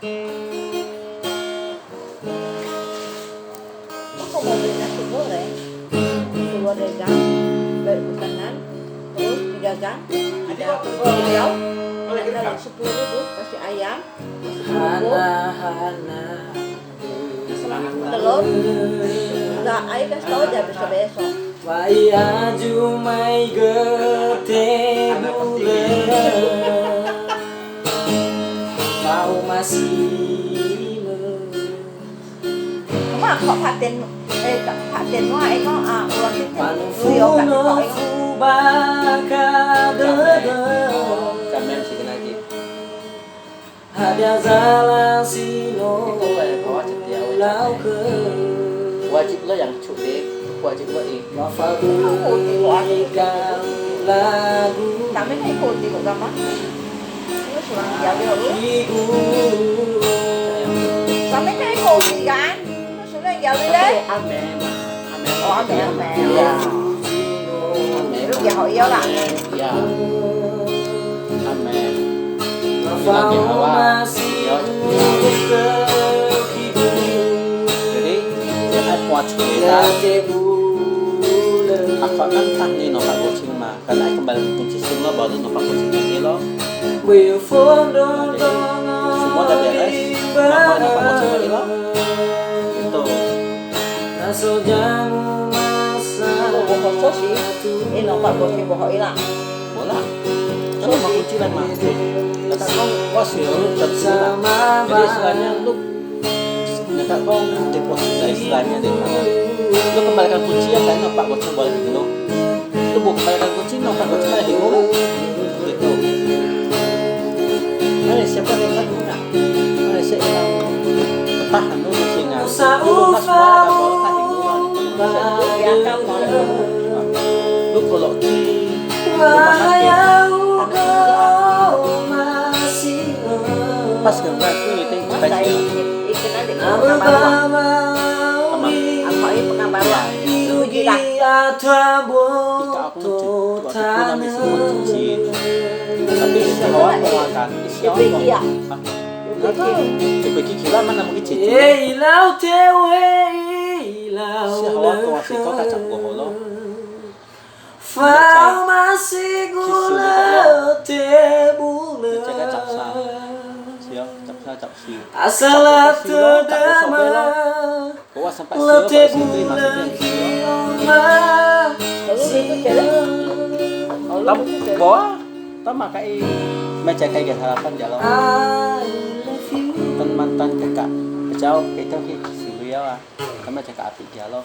Aku mau beli nasi goreng, nasi goreng gang, pesanan, terus 3 gang, ada beliau, ada 10.000 kasih ayam, telur, nggak air kasih tahu aja besok. Vaya jumai gete bulan mau masih Mà họ phạt tiền ngoài anh có uống cái Panufuno fubaka Kamera sikit lagi. Ada jalan sino Itu kayak bawa cetia lau ke wajib lo yang cuti, wajib lo ini. Mafadulkan lagu Tapi thấy cô thì cũng gama. Nó sulang jauh dulu. ibu Tapi thấy cô thì kan. Nó sulang jauh đi đấy. Ame, ame. Oh, ame. Iya. Lúc giờ họ yêu là Iya. Ame. Lagi awal. Yo. Jadi jangan kuat cerita. Apa kan tak ni nopak kucing mah. Karena kembali kunci semua baru nopak kucing lagi lo. Semua udah beres. Bapak nopak kucing lagi lo. Itu. cô có số gì. Ini nomor bos ibu họ hilang. Bola. Kalau mau kunci lah mah. Kata kau was ya jam 9. Jadi istilahnya lu kata kau deposit lah istilahnya di mana. Lu kembalikan kunci ya kan nopak kucing boleh gitu. Lu bukan kembalikan kunci nopak kucing malah hilang. Gitu. Malaysia kan yang lagi enggak. Malaysia yang tahan lu singa. Lu semua ada bola tahan dulu. Ya kan mau. Lu kalau di rumah sakit pas gambar itu itu Masa ikan adik pengabaran. Apa ini pengabaran? Uji lah. kita aku nanti semua cuci tapi semua makan Dibagi ya. dibagi gila mana mungkin cuci Ilau tewe si hawa tuh asik kau kacang goholo Fau masih gula tebula cek capsa siap capsa capsi Asal terdama bawa sampai siap pas itu maksudnya Kalau itu jadi. tam bawa tam makai meja kayak harapan jalan I love you mantan kakak kejauh kita si beliau ah sama cakap api jalan